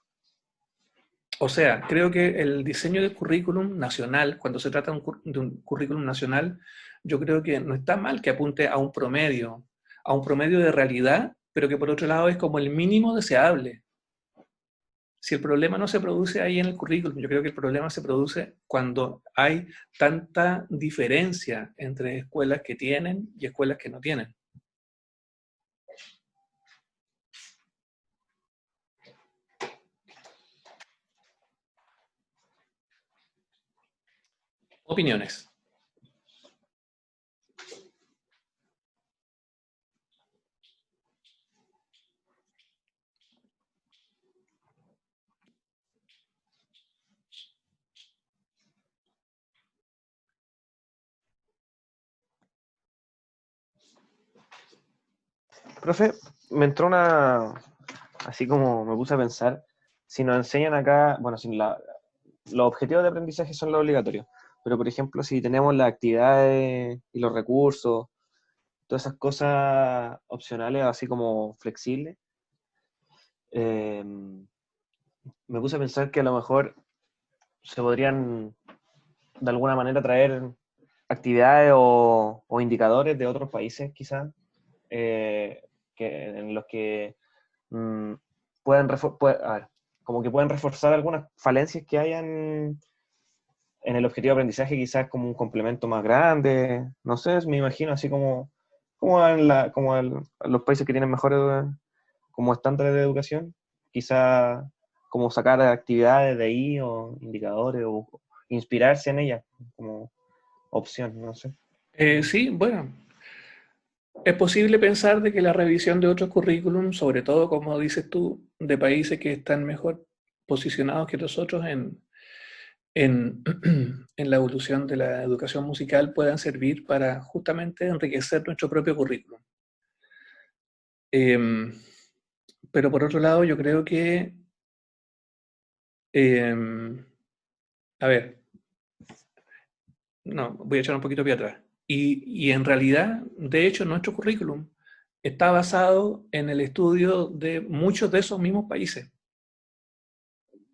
O sea, creo que el diseño del currículum nacional, cuando se trata de un currículum nacional, yo creo que no está mal que apunte a un promedio de realidad, pero que por otro lado es como el mínimo deseable. Si el problema no se produce ahí en el currículum, yo creo que el problema se produce cuando hay tanta diferencia entre escuelas que tienen y escuelas que no tienen. Opiniones. Profe, me entró así como me puse a pensar, si nos enseñan acá, bueno, los objetivos de aprendizaje son los obligatorios, pero por ejemplo, si tenemos las actividades y los recursos, todas esas cosas opcionales, así como flexibles, me puse a pensar que a lo mejor se podrían de alguna manera traer actividades o indicadores de otros países, quizás, en los que como que pueden reforzar algunas falencias que hayan en el objetivo de aprendizaje, quizás como un complemento más grande, no sé, me imagino así como los países que tienen mejores como estándares de educación, quizás como sacar actividades de ahí o indicadores o inspirarse en ellas como opción, no sé. Sí, bueno, es posible pensar de que la revisión de otros currículums, sobre todo, como dices tú, de países que están mejor posicionados que nosotros en la evolución de la educación musical, puedan servir para justamente enriquecer nuestro propio currículum. Pero por otro lado, yo creo que, a ver, no, voy a echar un poquito pie atrás. Y en realidad, de hecho, nuestro currículum está basado en el estudio de muchos de esos mismos países.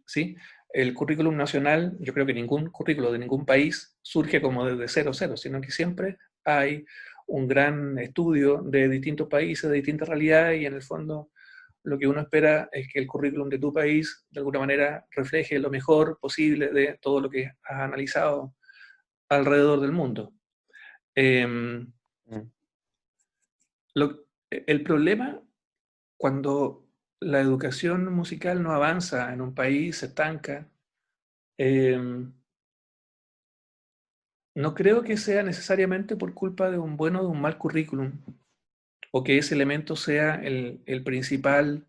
¿Sí? El currículum nacional, yo creo que ningún currículo de ningún país surge como desde cero, sino que siempre hay un gran estudio de distintos países, de distintas realidades, y en el fondo lo que uno espera es que el currículum de tu país de alguna manera refleje lo mejor posible de todo lo que has analizado alrededor del mundo. El problema cuando la educación musical no avanza en un país, se estanca, no creo que sea necesariamente por culpa de un buen o de un mal currículum, o que ese elemento sea el principal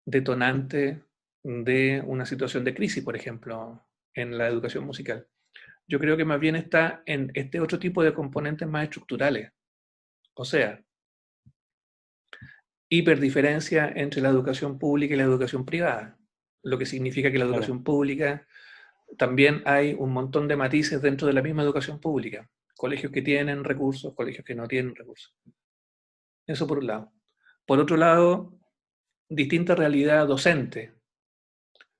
detonante de una situación de crisis, por ejemplo, en la educación musical. Yo creo que más bien está en este otro tipo de componentes más estructurales. O sea, hiperdiferencia entre la educación pública y la educación privada, lo que significa que la educación pública también hay un montón de matices dentro de la misma educación pública. Colegios que tienen recursos, colegios que no tienen recursos. Eso por un lado. Por otro lado, distinta realidad docente.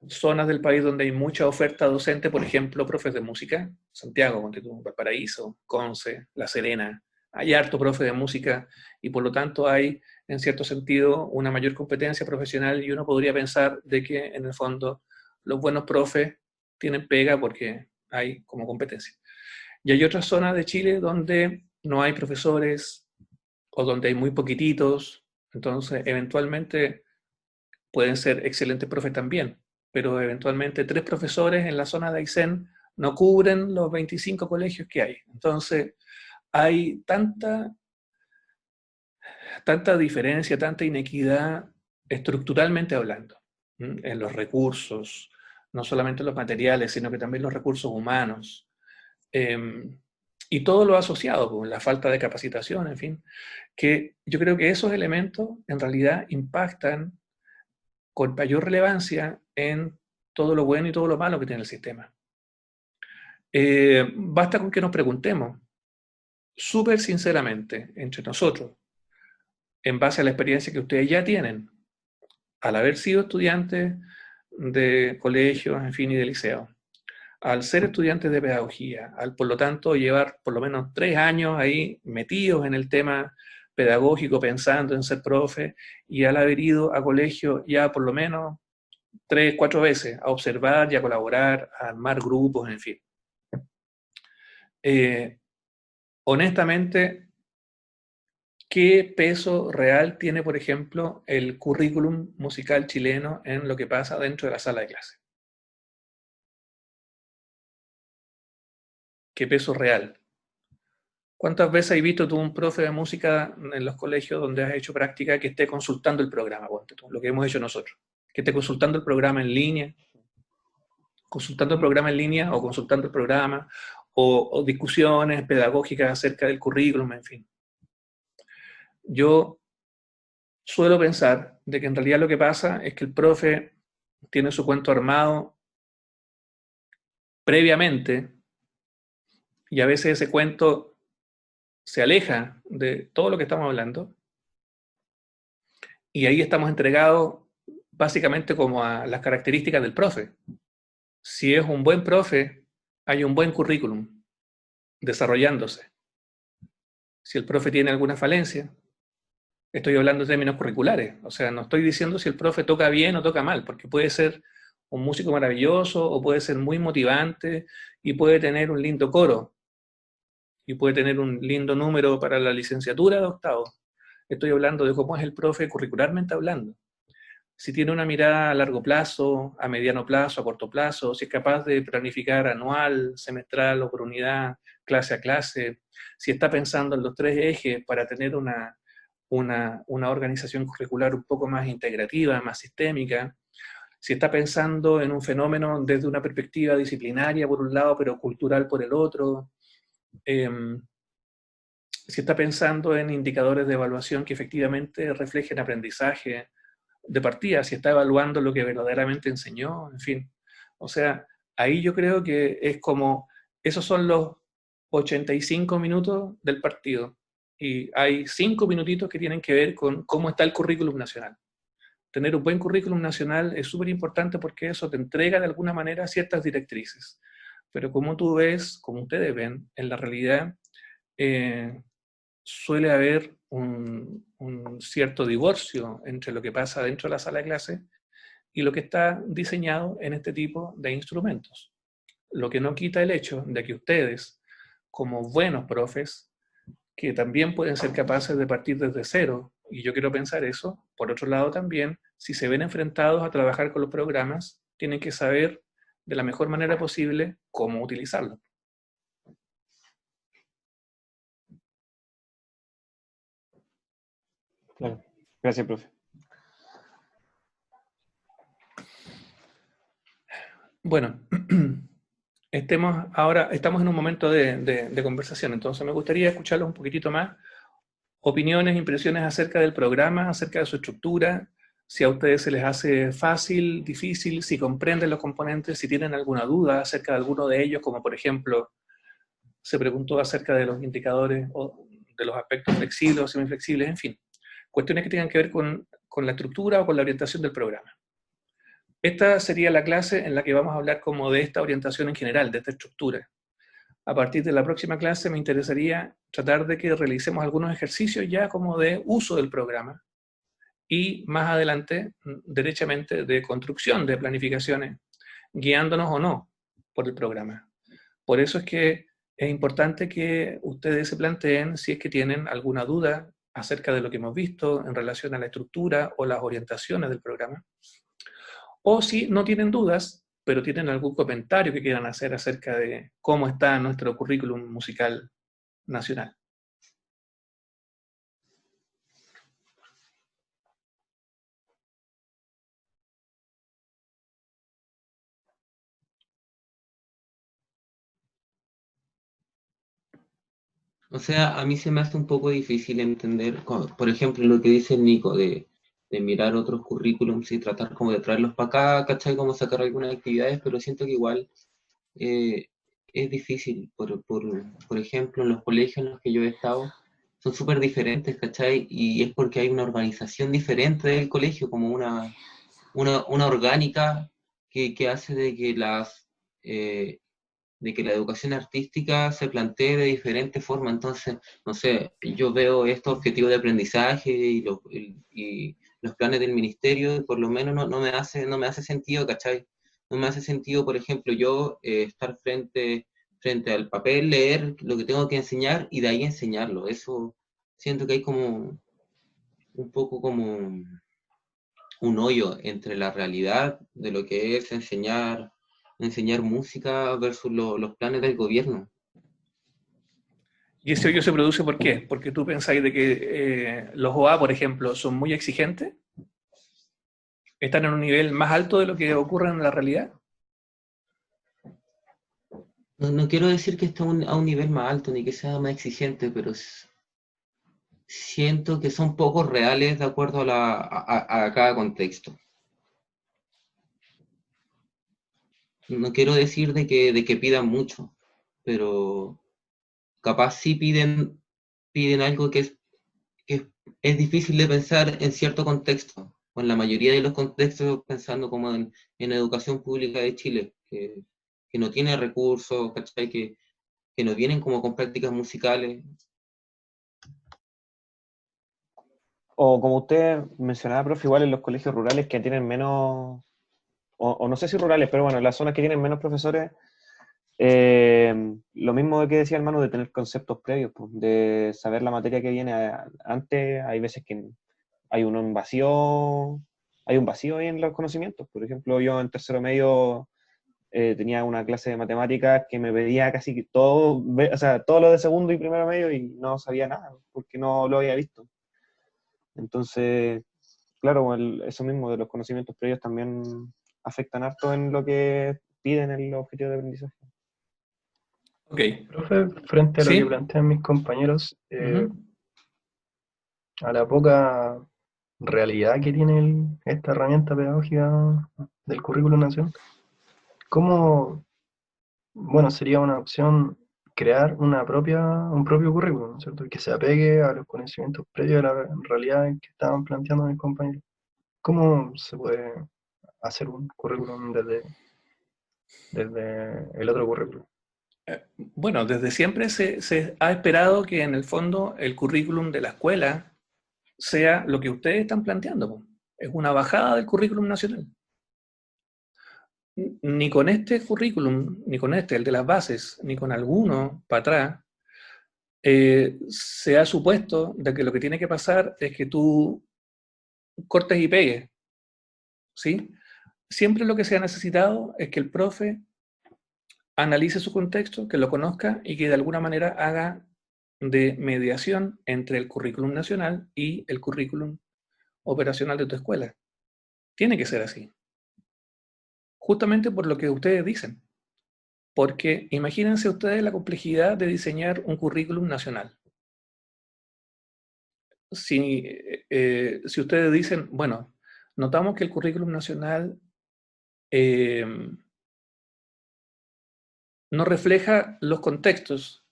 Zonas del país donde hay mucha oferta docente, por ejemplo, profes de música, Santiago, Valparaíso, Conce, La Serena, hay harto profe de música y por lo tanto hay, en cierto sentido, una mayor competencia profesional y uno podría pensar de que, en el fondo, los buenos profes tienen pega porque hay como competencia. Y hay otras zonas de Chile donde no hay profesores o donde hay muy poquititos, entonces eventualmente pueden ser excelentes profes también, pero eventualmente 3 profesores en la zona de Aysén no cubren los 25 colegios que hay. Entonces hay tanta diferencia, tanta inequidad estructuralmente hablando, en los recursos, no solamente los materiales, sino que también los recursos humanos, y todo lo asociado con la falta de capacitación, en fin, que yo creo que esos elementos en realidad impactan con mayor relevancia en todo lo bueno y todo lo malo que tiene el sistema. Basta con que nos preguntemos, súper sinceramente, entre nosotros, en base a la experiencia que ustedes ya tienen, al haber sido estudiantes de colegios, en fin, y de liceo, al ser estudiantes de pedagogía, al por lo tanto llevar por lo menos 3 años ahí metidos en el tema pedagógico, pensando en ser profe, y al haber ido a colegio ya por lo menos 3, 4 veces a observar y a colaborar, a armar grupos, en fin. Honestamente, ¿qué peso real tiene, por ejemplo, el currículum musical chileno en lo que pasa dentro de la sala de clase? ¿Qué peso real? ¿Cuántas veces has visto tú un profe de música en los colegios donde has hecho práctica que esté consultando el programa, lo que hemos hecho nosotros? Que esté consultando el programa en línea, o consultando el programa, o discusiones pedagógicas acerca del currículum, en fin. Yo suelo pensar de que en realidad lo que pasa es que el profe tiene su cuento armado previamente y a veces ese cuento se aleja de todo lo que estamos hablando y ahí estamos entregados básicamente como a las características del profe. Si es un buen profe, hay un buen currículum desarrollándose. Si el profe tiene alguna falencia, estoy hablando de términos curriculares, o sea, no estoy diciendo si el profe toca bien o toca mal, porque puede ser un músico maravilloso o puede ser muy motivante y puede tener un lindo coro y puede tener un lindo número para la licenciatura de octavo. Estoy hablando de cómo es el profe curricularmente hablando. Si tiene una mirada a largo plazo, a mediano plazo, a corto plazo, si es capaz de planificar anual, semestral o por unidad, clase a clase, si está pensando en los 3 ejes para tener una organización curricular un poco más integrativa, más sistémica, si está pensando en un fenómeno desde una perspectiva disciplinaria por un lado, pero cultural por el otro, si está pensando en indicadores de evaluación que efectivamente reflejen aprendizaje de partida, si está evaluando lo que verdaderamente enseñó, en fin. O sea, ahí yo creo que es como, esos son los 85 minutos del partido. Y hay 5 minutitos que tienen que ver con cómo está el currículum nacional. Tener un buen currículum nacional es súper importante porque eso te entrega de alguna manera ciertas directrices. Pero como tú ves, como ustedes ven, en la realidad suele haber un cierto divorcio entre lo que pasa dentro de la sala de clase y lo que está diseñado en este tipo de instrumentos. Lo que no quita el hecho de que ustedes, como buenos profes, que también pueden ser capaces de partir desde cero, y yo quiero pensar eso, por otro lado también, si se ven enfrentados a trabajar con los programas, tienen que saber de la mejor manera posible cómo utilizarlo. Claro. Gracias, profe. Bueno, estamos en un momento de conversación, entonces me gustaría escucharlos un poquitito más. Opiniones, impresiones acerca del programa, acerca de su estructura, si a ustedes se les hace fácil, difícil, si comprenden los componentes, si tienen alguna duda acerca de alguno de ellos, como por ejemplo, se preguntó acerca de los indicadores o de los aspectos flexibles o semiflexibles, en fin, cuestiones que tengan que ver con la estructura o con la orientación del programa. Esta sería la clase en la que vamos a hablar como de esta orientación en general, de esta estructura. A partir de la próxima clase me interesaría tratar de que realicemos algunos ejercicios ya como de uso del programa y más adelante, derechamente, de construcción de planificaciones, guiándonos o no por el programa. Por eso es que es importante que ustedes se planteen si es que tienen alguna duda acerca de lo que hemos visto en relación a la estructura o las orientaciones del programa. O si no tienen dudas, pero tienen algún comentario que quieran hacer acerca de cómo está nuestro currículum musical nacional. O sea, a mí se me hace un poco difícil entender, por ejemplo, lo que dice el Nico de mirar otros currículums y tratar como de traerlos para acá, ¿cachai? Como sacar algunas actividades, pero siento que igual eh, es difícil. Por ejemplo, en los colegios en los que yo he estado son súper diferentes, ¿cachai? Y es porque hay una organización diferente del colegio, como una orgánica que hace de que la educación artística se plantee de diferente forma. Entonces, no sé, yo veo estos objetivos de aprendizaje y los planes del ministerio, y por lo menos no me hace sentido, ¿cachai? No me hace sentido, por ejemplo, yo estar frente al papel, leer lo que tengo que enseñar y de ahí enseñarlo. Eso siento que hay como un poco como un hoyo entre la realidad de lo que es enseñar música versus los planes del gobierno. ¿Y ese hoyo se produce por qué? Porque tú pensáis de que los OA, por ejemplo, son muy exigentes, están en un nivel más alto de lo que ocurre en la realidad. No quiero decir que esté a un nivel más alto ni que sea más exigente, pero siento que son poco reales de acuerdo a cada contexto. No quiero decir de que pidan mucho, pero capaz sí piden algo que es difícil de pensar en cierto contexto, o en la mayoría de los contextos, pensando como en educación pública de Chile, que no tiene recursos, ¿cachai? Que no vienen como con prácticas musicales. O como usted mencionaba, profe, igual en los colegios rurales que tienen menos, o no sé si rurales, pero bueno, en las zonas que tienen menos profesores, lo mismo que decía el Manu de tener conceptos previos, pues, de saber la materia que viene antes. Hay veces que hay un vacío ahí en los conocimientos. Por ejemplo, yo en tercero medio tenía una clase de matemáticas que me pedía casi todo, o sea, todo lo de segundo y primero medio y no sabía nada, porque no lo había visto. Entonces, claro, eso mismo de los conocimientos previos también afectan harto en lo que piden en los objetivos de aprendizaje. Ok. Profe, frente a lo ¿Sí? que plantean mis compañeros, a la poca realidad que tiene esta herramienta pedagógica del currículum nacional, ¿cómo, bueno, sería una opción crear un propio currículum, ¿no es cierto? Que se apegue a los conocimientos previos a la realidad que estaban planteando mis compañeros? ¿Cómo se puede hacer un currículum desde el otro currículum? Bueno, desde siempre se ha esperado que en el fondo el currículum de la escuela sea lo que ustedes están planteando, po. Es una bajada del currículum nacional. Ni con este currículum, ni con este, el de las bases, ni con alguno para atrás, se ha supuesto de que lo que tiene que pasar es que tú cortes y pegues, ¿sí? Siempre lo que se ha necesitado es que el profe analice su contexto, que lo conozca y que de alguna manera haga de mediación entre el currículum nacional y el currículum operacional de tu escuela. Tiene que ser así. Justamente por lo que ustedes dicen. Porque imagínense ustedes la complejidad de diseñar un currículum nacional. Si ustedes dicen, bueno, notamos que el currículum nacional no refleja los contextos